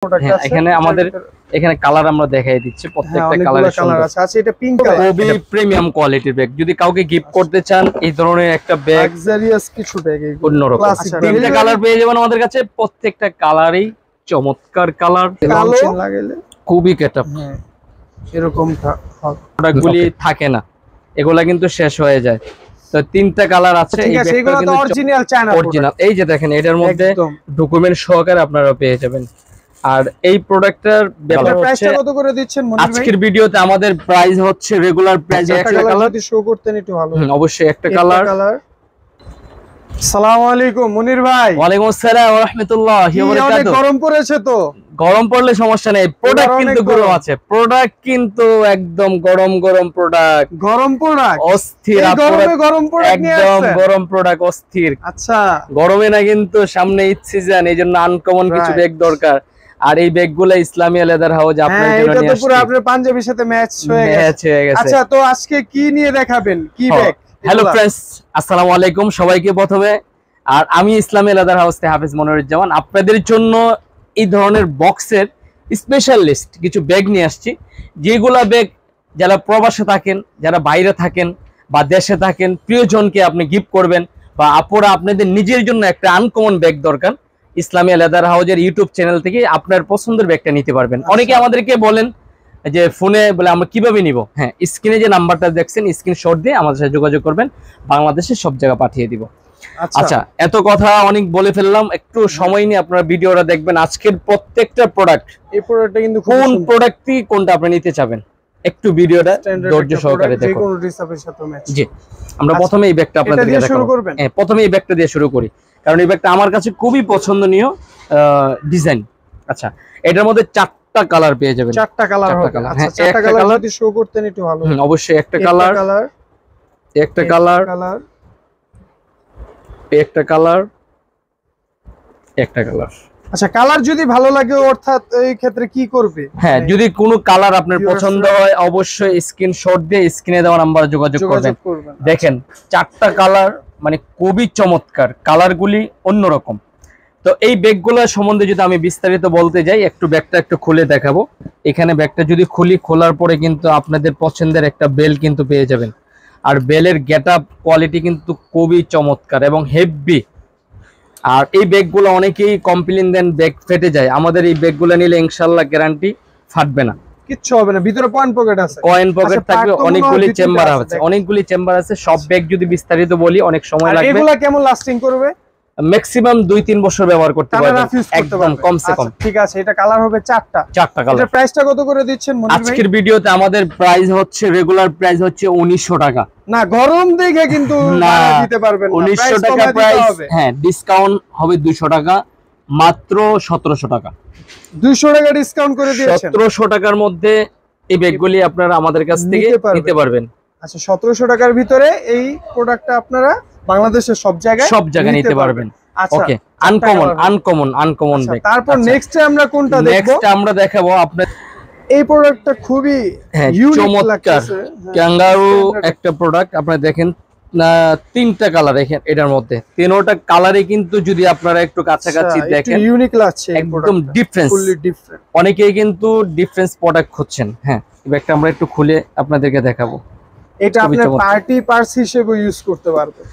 Product আছে এখানে আমাদের এখানে কালার আমরা দেখাই দিচ্ছি প্রত্যেকটা কালার আছে। আচ্ছা এটা পিঙ্ক কালার, খুবই প্রিমিয়াম কোয়ালিটির ব্যাগ। যদি কাউকে গিফট করতে চান এই ধরনের একটা ব্যাগ, লাক্সারিয়াস কিছু ব্যাগ অন্যরকম তিনটা কালার পেয়ে যাবেন আমাদের কাছে। প্রত্যেকটা কালারই চমৎকার কালার, কালো লাগাইলে খুবই গেটআপ। এরকম প্রোডাক্টগুলি থাকে না, এগুলা কিন্তু শেষ হয়ে যায়। তো তিনটা কালার আছে, ঠিক আছে, এগুলো তো অরিজিনাল চায়না অরিজিনাল। এই যে দেখেন এটার মধ্যে ডকুমেন্ট সহকারে আপনারা পেয়ে যাবেন। আর এই প্রোডাক্টটার ব্যাপার হচ্ছে কত করে দিচ্ছেন মনির ভাই? আজকের ভিডিওতে আমাদের প্রাইস হচ্ছে রেগুলার প্রাইস একটা কালার যদি শো করতেন একটু ভালো। অবশ্যই একটা কালার। আসসালামু আলাইকুম মনির ভাই। ওয়ালাইকুম আসসালাম ওয়া রাহমাতুল্লাহি ওয়া বারাকাতুহু। গরম পড়েছে তো? গরম পড়লে সমস্যা নেই, প্রোডাক্ট কিন্তু গরম আছে। প্রোডাক্ট কিন্তু একদম গরম গরম প্রোডাক্ট, গরম প্রোডাক্ট অস্থির। গরম প্রোডাক্ট একদম গরম প্রোডাক্ট অস্থির। আচ্ছা গরমে না কিন্তু সামনে ঈদ সিজন, এইজন্য আনকমন কিছু ব্যাগ দরকার। আর এই ব্যাগগুলো ইসলামিয়া লেদার হাউস আপনাদের জন্য নিয়ে আসছে। এটা তো পুরো আপনার পাঞ্জাবির সাথে ম্যাচ হয়ে গেছে। আচ্ছা তো আজকে কি নিয়ে দেখাবেন, কি ব্যাগ? হ্যালো ফ্রেন্ডস, আসসালামু আলাইকুম সবাইকে প্রথমে। আর আমি ইসলামিয়া লেদার হাউস থেকে হাফেজ মনিরুজ্জামান আপনাদের জন্য এই ধরনের বক্সের স্পেশালিস্ট কিছু ব্যাগ নিয়ে আসছি। যেগুলা ব্যাগ যারা প্রবাসে থাকেন, যারা বাইরে থাকেন বা দেশে থাকেন, প্রিয়জনকে আপনি গিফট করবেন, বা আপুরা আপনাদের নিজের জন্য একটা আনকমন ব্যাগ দরকার, ইসলামিয়া লেদার হাউসের ইউটিউব চ্যানেল থেকে আপনার পছন্দের ব্যাগটা নিতে পারবেন। অনেকে আমাদেরকে বলেন যে ফোনে বলে আমরা কিভাবে নিব। হ্যাঁ, স্ক্রিনে যে নাম্বারটা দেখছেন স্ক্রিনশট দিয়ে আমাদের সাথে যোগাযোগ করবেন, বাংলাদেশের সব জায়গা পাঠিয়ে দিব। আচ্ছা এত কথা অনেক বলে ফেললাম, একটু সময় নিয়ে আপনারা ভিডিওটা দেখবেন। আজকের প্রত্যেকটা প্রোডাক্ট, এই প্রোডাক্টটা কিন্তু কোন প্রোডাক্টই কোনটা আপনি নিতে চাবেন একটু ভিডিওটা ধৈর্য সহকারে দেখুন। জি, আমরা প্রথমে এই ব্যাগটা আপনাদেরকে দেখাবো। হ্যাঁ, প্রথমে এই ব্যাগটা দিয়ে শুরু করি, কারণ এই ব্যাগটা আমার কাছে খুবই পছন্দনীয় ডিজাইন। আচ্ছা, এটার মধ্যে চারটা কালার পেয়ে যাবেন। চারটা কালার হবে। আচ্ছা চারটা কালার যদি শো করতেন একটু ভালো। অবশ্যই একটা কালার, একটা কালার, একটা কালার, একটা কালার। আচ্ছা কালার যদি ভালো লাগে অর্থাৎ এই ক্ষেত্রে কি করবে? হ্যাঁ, যদি কোনো কালার আপনার পছন্দ হয় অবশ্যই স্ক্রিনশট দিয়ে স্ক্রিনে দেওয়া নাম্বারে যোগাযোগ করবেন। দেখেন চারটা কালার মানে খুবই চমৎকার, কালারগুলি অন্যরকম। তো এই ব্যাগগুলো সম্বন্ধে যদি আমি বিস্তারিত বলতে যাই, একটু ব্যাগটা একটু খুলে দেখাবো। এখানে ব্যাগটা যদি খোলার পরে কিন্তু আপনাদের পছন্দের একটা বেল কিন্তু পেয়ে যাবেন। আর বেলের গেটআপ কোয়ালিটি কিন্তু খুবই চমৎকার এবং হেভি। আর এই ব্যাগগুলো অনেকেই কমপ্লেইন দেন ব্যাগ ফেটে যায়, আমাদের এই ব্যাগগুলো নিলে ইনশাআল্লাহ গ্যারান্টি ফাটবে না, কিচ্ছু হবে না। ভিতরে কয়েন পকেট আছে, কয়েন পকেট থাকবে, অনেকগুলি চেম্বার আছে, অনেকগুলি চেম্বার আছে। সব ব্যাগ যদি বিস্তারিত বলি অনেক সময় লাগবে। এগুলা কেমন লাস্টিং করবে? ম্যাক্সিমাম 2-3 বছর ব্যবহার করতে পারবেন একদম কমসে কম। ঠিক আছে, এটা কালার হবে চারটা। চারটা কালার। এটার প্রাইসটা কত করে দিচ্ছেন মনির ভাই? আজকের ভিডিওতে আমাদের প্রাইস হচ্ছে রেগুলার প্রাইস হচ্ছে 1900 টাকা। না গরম দেখে কিন্তু দিতে পারবেন না, 1900 টাকা প্রাইস। হ্যাঁ, ডিসকাউন্ট হবে 200 টাকা, মাত্র 1700 টাকা। 200 টাকা ডিসকাউন্ট করে দিয়েছেন। 1700 টাকার মধ্যে এই ব্যাগগুলি আপনারা আমাদের কাছ থেকে নিতে পারবেন। আচ্ছা 1700 টাকার ভিতরে এই প্রোডাক্টটা আপনারা বাংলাদেশের সব জায়গায় নিতে পারবেন। ওকে, আনকমন ব্যাগ। তারপর নেক্সট আমরা কোনটা দেখব? নেক্সট আমরা দেখাবো আপনাদের এই প্রোডাক্টটা খুবই ইউনিক লাগছে। ক্যাঙ্গারু একটা প্রোডাক্ট। আপনারা দেখেন তিনটা কালার এটার মধ্যে, তিনটা কালারে কিন্তু যদি আপনারা একটু কাছাকাছি দেখেন ইউনিক লাগছে, একদম ডিফারেন্স। অনেকেই কিন্তু ডিফারেন্স প্রোডাক্ট খুঁজছেন। হ্যাঁ, এই ব্যাগটা আমরা একটু খুলে আপনাদেরকে দেখাবো। এটা আপনার পার্টি পার্স হিসেবে ইউজ করতে পারবেন।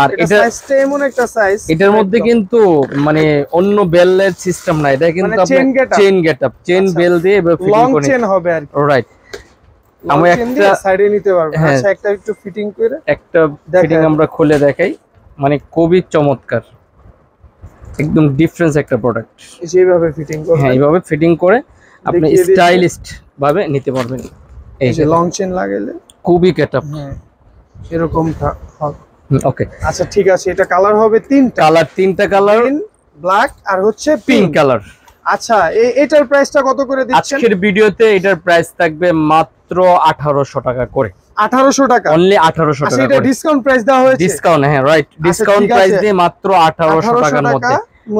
আর এটা সাইজটা এমন একটা সাইজ, এটার মধ্যে কিন্তু মানে অন্য বেলের সিস্টেম না, এটা কিন্তু আপনার চেইন গেটআপ, চেইন বেল দিয়ে লং চেইন হবে আর কি। রাইট, আমি একটা সাইডে নিতে পারবো। আচ্ছা একটা একটু ফিটিং করে একটা ফিটিং আমরা খুলে দেখাই, মানে খুবই চমৎকার, একদম ডিফারেন্স একটা প্রোডাক্ট। এইভাবে ফিটিং করে, হ্যাঁ এইভাবে ফিটিং করে আপনি স্টাইলিস্ট ভাবে নিতে পারবেন। এই যে লং চেইন লাগাইলে খুবই গেটআপ এরকম হবে। ওকে, আচ্ছা ঠিক আছে, এটা কালার হবে তিনটা কালার, ব্ল্যাক আর হচ্ছে পিঙ্ক কালার। আচ্ছা এটার প্রাইসটা কত করে দিচ্ছেন? আজকের ভিডিওতে এটার প্রাইস থাকবে মাত্র 1800 টাকা করে। 1800 টাকা, অনলি 1800 টাকা। এটা ডিসকাউন্ট প্রাইস দেওয়া হয়েছে। ডিসকাউন্ট, হ্যাঁ রাইট, ডিসকাউন্ট প্রাইস দিয়ে মাত্র 1800 টাকার মধ্যে।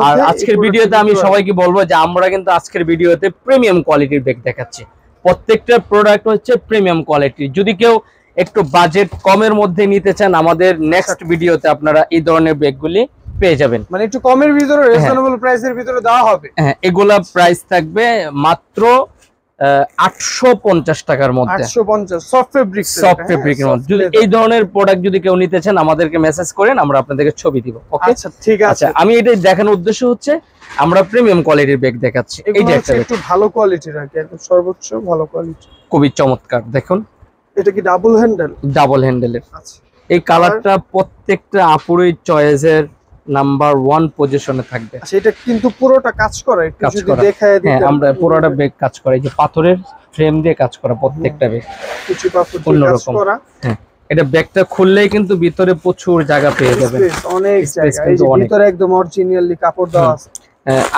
আর আজকের ভিডিওতে আমি সবাইকে বলবো যে আমরা কিন্তু আজকের ভিডিওতে প্রিমিয়াম কোয়ালিটির ব্যাগ দেখাচ্ছি। প্রত্যেকটা প্রোডাক্ট হচ্ছে প্রিমিয়াম কোয়ালিটি। যদি কেউ একটু বাজেট কমের মধ্যে নিতে চান, আমাদের নেক্সট ভিডিওতে আপনারা এই ধরনের ব্যাগগুলি পেয়ে যাবেন, মানে একটু কমের ভিতরে রিজনেবল প্রাইসের ভিতরে দেওয়া হবে। হ্যাঁ, এগুলা প্রাইস থাকবে মাত্র 850 টাকার মধ্যে। 850 সফট ফেব্রিক, সফট ফেব্রিকের মধ্যে। যদি এই ধরনের প্রোডাক্ট যদি কেউ নিতে চান আমাদেরকে মেসেজ করেন, আমরা আপনাদেরকে ছবি দিব। ওকে, আচ্ছা ঠিক আছে। আমি এটা দেখানোর উদ্দেশ্য হচ্ছে আমরা প্রিমিয়াম কোয়ালিটির ব্যাগ দেখাচ্ছি। এই যে একটা একটু ভালো কোয়ালিটির আর কি, একদম সর্বোচ্চ ভালো কোয়ালিটি, খুবই চমৎকার। দেখুন এটা কি ডাবল হ্যান্ডেল? ডাবল হ্যান্ডেলের। আচ্ছা, এই কালারটা প্রত্যেকটা আপুরই চয়েসের নাম্বার 1 পজিশনে থাকবে। আচ্ছা, এটা কিন্তু পুরোটা কাজ করা, একটু যদি দেখায় দিতে। হ্যাঁ, আমরা পুরোটা ব্যাগ কাজ করা, এই যে পাথরের ফ্রেম দিয়ে কাজ করা প্রত্যেকটা ব্যাগ, কিছু পাথর দিয়ে কাজ করা। হ্যাঁ, এটা ব্যাগটা খুললেই কিন্তু ভিতরে প্রচুর জায়গা পেয়ে যাবেন, অনেক জায়গা। এই যে ভিতরে একদম অরিজিনালি কাপড় দেওয়া আছে।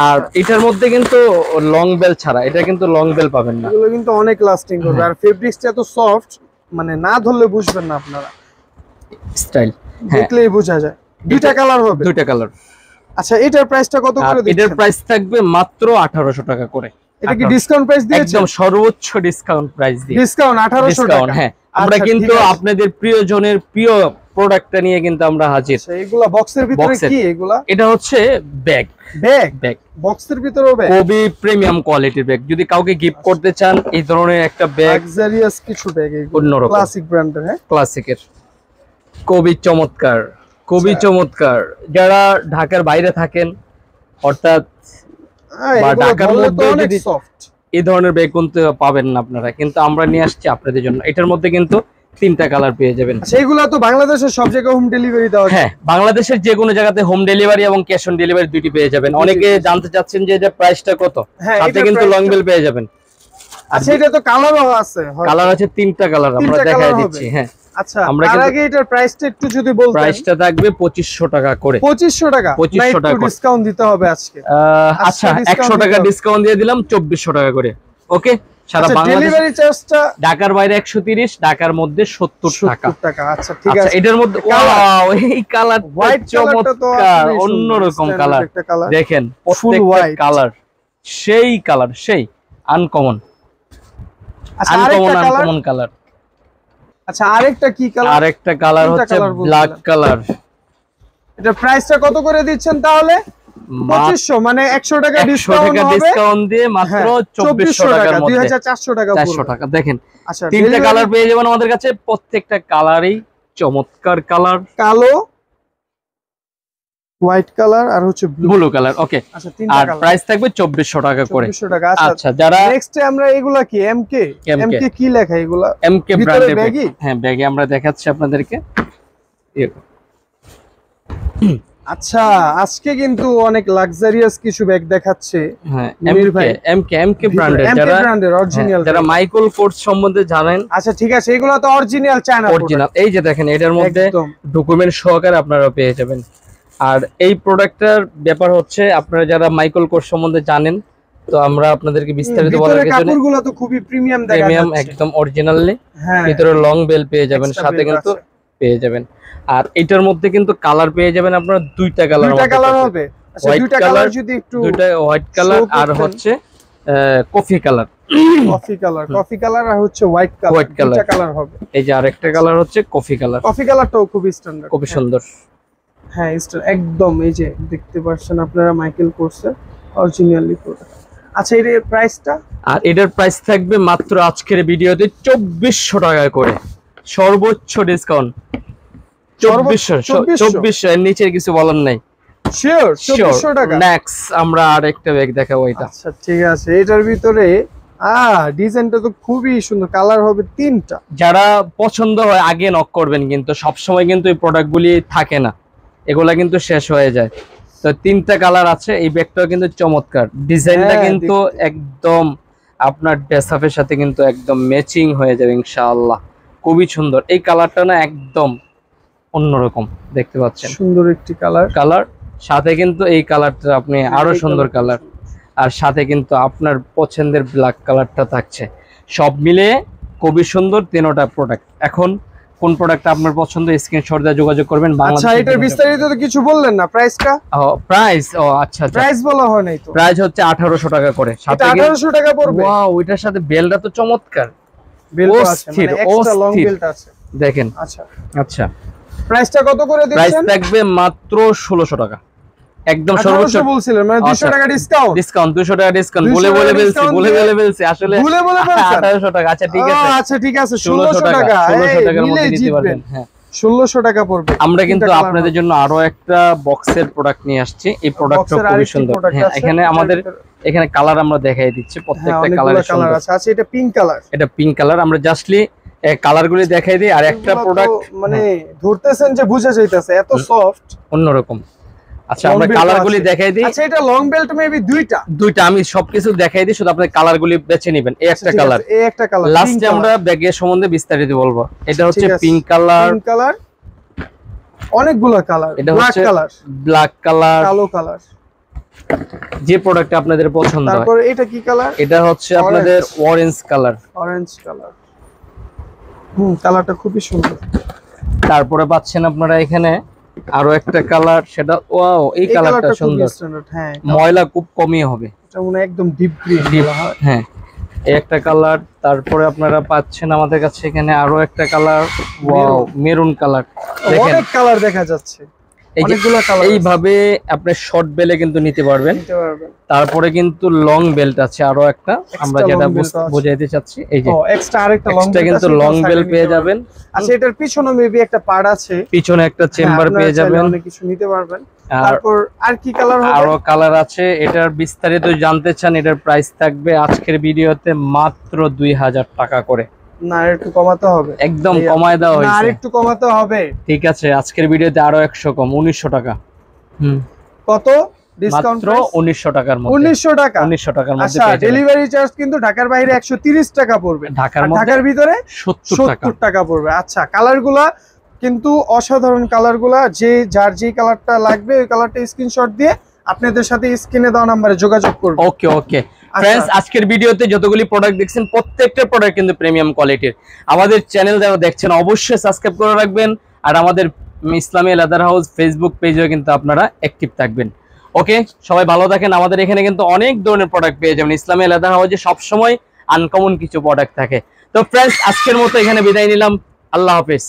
আর এটার মধ্যে কিন্তু লং বেল ছাড়া, এটা কিন্তু লং বেল পাবেন না। এগুলো কিন্তু অনেক লাস্টিং করবে, আর ফেব্রিক্সটা এত সফট, মানে না ধরলে বুঝবেন না আপনারা, স্টাইল দেখলেই বোঝা যায়। দুইটা কালার হবে? দুইটা কালার। আচ্ছা, এটার প্রাইসটা কত করে দিচ্ছেন? এটার প্রাইস থাকবে মাত্র 1800 টাকা করে। এটা কি ডিসকাউন্ট প্রাইস দিয়েছেন? একদম সর্বোচ্চ ডিসকাউন্ট প্রাইস দিয়ে। ডিসকাউন্ট 1800 টাকা। হ্যাঁ, আমরা কিন্তু আপনাদের প্রিয়জনের প্রিয় প্রোডাক্টটা নিয়ে কিন্তু আমরা হাজির। আচ্ছা, এগুলা বক্সের ভিতরে কি এগুলা? এটা হচ্ছে ব্যাগ। ব্যাগ বক্সের ভিতরেও ব্যাগ, খুবই প্রিমিয়াম কোয়ালিটির ব্যাগ। যদি কাউকে গিফট করতে চান এই ধরনের একটা ব্যাগ, লাক্সারিয়াস কিছু ব্যাগ, অন্যরকম ক্লাসিক ব্র্যান্ডের। হ্যাঁ, ক্লাসিকের, খুবই চমৎকার, খুবই চমৎকার। যারা ঢাকার বাইরে থাকেন, অর্থাৎ বা ঢাকার মধ্যে যদি এই ধরনের ব্যাগ কিন্তু পাবেন না আপনারা, কিন্তু আমরা নিয়ে আসছি আপনাদের জন্য। এটার মধ্যে কিন্তু 3টা কালার পেয়ে যাবেন। সেইগুলো তো বাংলাদেশের সব জায়গায় হোম ডেলিভারি দেওয়া যায়? হ্যাঁ, বাংলাদেশের যে কোনো জায়গাতে হোম ডেলিভারি এবং ক্যাশ অন ডেলিভারি দুটি পেয়ে যাবেন। অনেকে জানতে চাচ্ছেন যে এটা প্রাইসটা কত, সাথে কিন্তু লং বেল পেয়ে যাবেন। আচ্ছা, এটা তো কালারও আছে? কালার আছে 3টা কালার, আমরা দেখাই দিচ্ছি। হ্যাঁ, আচ্ছা, তার আগে এটার প্রাইসটা একটু যদি বলতেন। প্রাইসটা থাকবে 2500 টাকা করে। 2500 টাকা? 2500 টাকা ডিসকাউন্ট দিতে হবে আজকে। আচ্ছা, 100 টাকা ডিসকাউন্ট দিয়ে দিলাম, 2400 টাকা করে। ওকে, সারা বাংলাদেশে ডেলিভারি চার্জটা ঢাকার বাইরে 130, ঢাকার মধ্যে 70 টাকা। আচ্ছা ঠিক আছে। এটার মধ্যে ওয়াও, এই কালার হোয়াইট চমৎকার, অন্যরকম কালার। দেখেন প্রত্যেকটা কালার সেই কালার, সেই আনকমন, আনকমন কালার। আচ্ছা, আরেকটা কি কালার? আরেকটা কালার হচ্ছে ব্ল্যাক কালার। এটা প্রাইসটা কত করে দিচ্ছেন তাহলে? 2500, মানে 100 টাকা ডিসকাউন্ট দিয়ে মাত্র 2400 টাকার মধ্যে, 2400 টাকা। 400 টাকা। দেখেন 3টা কালার পেয়ে যাবেন আমাদের কাছে, প্রত্যেকটা কালারই চমৎকার কালার। কালো, হোয়াইট কালার আর হচ্ছে ব্লু কালার। ওকে, আচ্ছা, 3টা কালার। প্রাইস থাকবে 2400 টাকা করে। 2400 টাকা। আচ্ছা, যারা নেক্সট আমরা এগুলা কি এমকে কি লেখা এগুলা? এমকে ব্র্যান্ডের ব্যাগ। হ্যাঁ, ব্যাগে আমরা দেখাচ্ছি আপনাদেরকে। আচ্ছা, আজকে কিন্তু অনেক লাক্সারিয়াস কিছু ব্যাগ দেখাচ্ছে। হ্যাঁ, এমকে ব্র্যান্ডের অরিজিনাল, যারা মাইকেল কোর্স সম্বন্ধে জানেন। আচ্ছা ঠিক আছে, এগুলো তো অরিজিনাল চায়না অরিজিনাল। এই যে দেখেন, এটার মধ্যে ডকুমেন্ট সহকারে আপনারা পেয়ে যাবেন। আর এই প্রোডাক্টটার ব্যাপার হচ্ছে, আপনারা যারা মাইকেল কোর্স সম্বন্ধে জানেন, তো আমরা আপনাদেরকে বিস্তারিত বলার জন্য, কাপড়গুলো তো খুবই প্রিমিয়াম দেখা যাচ্ছে, প্রিমিয়াম একদম অরিজিনালি। ভিতরে লং বেল পেয়ে যাবেন, সাথে কিন্তু পেয়ে যাবেন। আর এটার মধ্যে কিন্তু কালার পেয়ে যাবেন আপনারা 2টা কালার। 2টা কালার হবে? আচ্ছা, 2টা কালার যদি একটু, 2টা হোয়াইট কালার আর হচ্ছে কফি কালার। কফি কালার আর হচ্ছে হোয়াইট কালার, 2টা কালার হবে। এই যে আরেকটা কালার হচ্ছে কফি কালার। কফি কালারটাও খুব স্ট্যান্ডার্ড, খুব সুন্দর। হ্যাঁ, একদম এই যে দেখতে পাচ্ছেন আপনারা মাইকেল কোর্সের অরিজিনালি প্রোডাক্ট। আচ্ছা, এর প্রাইসটা? আর এটার প্রাইস থাকবে মাত্র আজকের ভিডিওতে 2400 টাকা করে, সর্বোচ্চ ডিসকাউন্ট। 2400 এর নিচে কিছু বলার নাই। শিওর 2400 টাকা। নেক্সট আমরা আরেকটা ব্যাগ দেখাবো। এটা আচ্ছা ঠিক আছে, এটার ভিতরে ডিজাইনটা তো খুবই সুন্দর, কালার হবে 3টা। যারা পছন্দ হয় আগে নক করবেন, কিন্তু সব সময় কিন্তু এই প্রোডাক্টগুলি থাকে না, এগুলা কিন্তু শেষ হয়ে যায়। তো 3টা কালার আছে। এই ব্যাগটাও কিন্তু চমৎকার, ডিজাইনটা কিন্তু একদম আপনার ড্রেসআপের সাথে কিন্তু একদম ম্যাচিং হয়ে যাবে ইনশাআল্লাহ। খুবই সুন্দর এই কালারটা, না একদম অন্যরকম দেখতে পাচ্ছেন, সুন্দর একটি কালার। সাথে কিন্তু এই কালারটা আপনি আরো সুন্দর কালার, আর সাথে কিন্তু আপনার পছন্দের ব্ল্যাক কালারটা থাকছে। সব মিলে খুবই সুন্দর 3টা প্রোডাক্ট। এখন কোন প্রোডাক্টটা আপনার পছন্দ, স্ক্রিনশট দিয়ে যোগাযোগ করবেন। আচ্ছা, এটার বিস্তারিত তো কিছু বললেন না, প্রাইসটা? প্রাইস আচ্ছা, প্রাইস বলা হয় নাই তো। প্রাইস হচ্ছে 1800 টাকা করে, সাথে 1800 টাকা পড়বে। ওয়াও, এটার সাথে বেলটা তো চমৎকার, বেলটা আছে, মানে এক্সট্রা লং বেলটা আছে দেখেন। আচ্ছা আচ্ছা, প্রাইসটা কত করে দিচ্ছেন? প্রাইস থাকবে মাত্র 1600 টাকা। একদম সর্বোচ্চ বলছিলেন, মানে 200 টাকা ডিসকাউন্ট 200 টাকা ডিসকাউন্ট বলে বলছি আসলে 1800 টাকা। আচ্ছা ঠিক আছে, আচ্ছা ঠিক আছে, 1600 টাকা 1600 টাকার মধ্যে নিতে পারবেন। হ্যাঁ 1600 টাকা পড়বে। আমরা কিন্তু আপনাদের জন্য আরো একটা বক্সের প্রোডাক্ট নিয়ে আসছি। এই প্রোডাক্টটা খুবই সুন্দর। হ্যাঁ এখানে আমাদের এখানে কালার আমরা দেখাই দিচ্ছি, প্রত্যেকটা কালার আছে। আচ্ছা এটা পিঙ্ক কালার, এটা পিঙ্ক কালার। আমরা জাস্টলি কালারগুলি দেখাই দিই। আর একটা প্রোডাক্ট মানে ধরতেছেন যে বুঝা যাইতেছে এত সফট, অন্যরকম। আচ্ছা আমরা কালারগুলি দেখাই দিই। আচ্ছা এটা লং বেল্ট মেবি দুইটা আমি সবকিছু দেখাই দিই, শুধু আপনি কালারগুলি বেছে নেবেন। এই একটা কালার, এই একটা কালার। লাস্টে আমরা ব্যাগের সম্বন্ধে বিস্তারিত বলবো। এটা হচ্ছে পিঙ্ক কালার, অনেকগুলো কালার। এটা হচ্ছে ব্ল্যাক কালার, কালো কালার, যে প্রোডাক্ট আপনাদের পছন্দ হয়। তারপর এটা কি কালার? এটা হচ্ছে আপনাদের অরেঞ্জ কালার। কালারটা খুবই সুন্দর। তারপরে পাচ্ছেন আপনারা এখানে আরো একটা কালার, সেটা ওয়াও, এই কালারটা সুন্দর। হ্যাঁ ময়লা খুব কমই হবে, এটা মনে একদম ডিপ গ্রিন। হ্যাঁ এই একটা কালার। তারপরে আপনারা পাচ্ছেন আমাদের কাছে এখানে আরো একটা কালার, ওয়াও মেরুন কালার। দেখেন অনেক কালার দেখা যাচ্ছে, অনেকগুলো কালার। এইভাবে আপনি শর্ট বেলে কিন্তু নিতে পারবেন। তারপরে কিন্তু লং বেল্ট আছে আরো একটা, আমরা যেটা বোঝাইতে চাচ্ছি। এই যে এক্সট্রা আরেকটা কিন্তু লং বেল্ট পেয়ে যাবেন। আচ্ছা এটার পিছনে মেবি একটা পার্ট আছে, পিছনে একটা চেম্বার পেয়ে যাবেন, অনেক কিছু নিতে পারবেন। তারপর আর কি কালার হবে? আরো কালার আছে। এটার বিস্তারিত জানতে চান, এটার প্রাইস থাকবে আজকের ভিডিওতে মাত্র 2000 টাকা করে। না একটু কমাতে হবে, একদম কমায় দেওয়া হয়েছে। আর একটু কমাতে হবে। ঠিক আছে আজকের ভিডিওতে আরো 100 কম, 1900 টাকা। কত ডিসকাউন্ট? মাত্র 1900 টাকার মধ্যে। 1900 টাকা, 1900 টাকার মধ্যে। আচ্ছা ডেলিভারি চার্জ কিন্তু ঢাকার বাইরে 130 টাকা পড়বে, ঢাকার ভিতরে 70 টাকা পড়বে। আচ্ছা কালারগুলা কিন্তু অসাধারণ কালারগুলা, যে যার যে কালারটা লাগবে ওই কালারটা স্ক্রিনশট দিয়ে আপনাদের সাথে স্ক্রিনে দেওয়া নম্বরে যোগাযোগ করবে। ওকে ওকে फ्रेंड्स, আজকের ভিডিওতে যতগুলি প্রোডাক্ট দেখছেন প্রত্যেকটা প্রোডাক্ট কিন্তু প্রিমিয়াম কোয়ালিটির। আমাদের চ্যানেল যারা দেখছেন অবশ্যই সাবস্ক্রাইব করে রাখবেন, আর আমাদের ইসলামী লেদার হাউস ফেসবুক পেজেও কিন্তু আপনারা অ্যাক্টিভ থাকবেন। ওকে সবাই ভালো থাকেন। আমাদের এখানে কিন্তু অনেক ধরনের প্রোডাক্ট পেয়ে যাবেন। ইসলামী লেদার হাউসে সবসময় আনকমন কিছু প্রোডাক্ট থাকে। তো ফ্রেন্ডস আজকের মতো এখানে বিদায় নিলাম, আল্লাহ হাফেজ।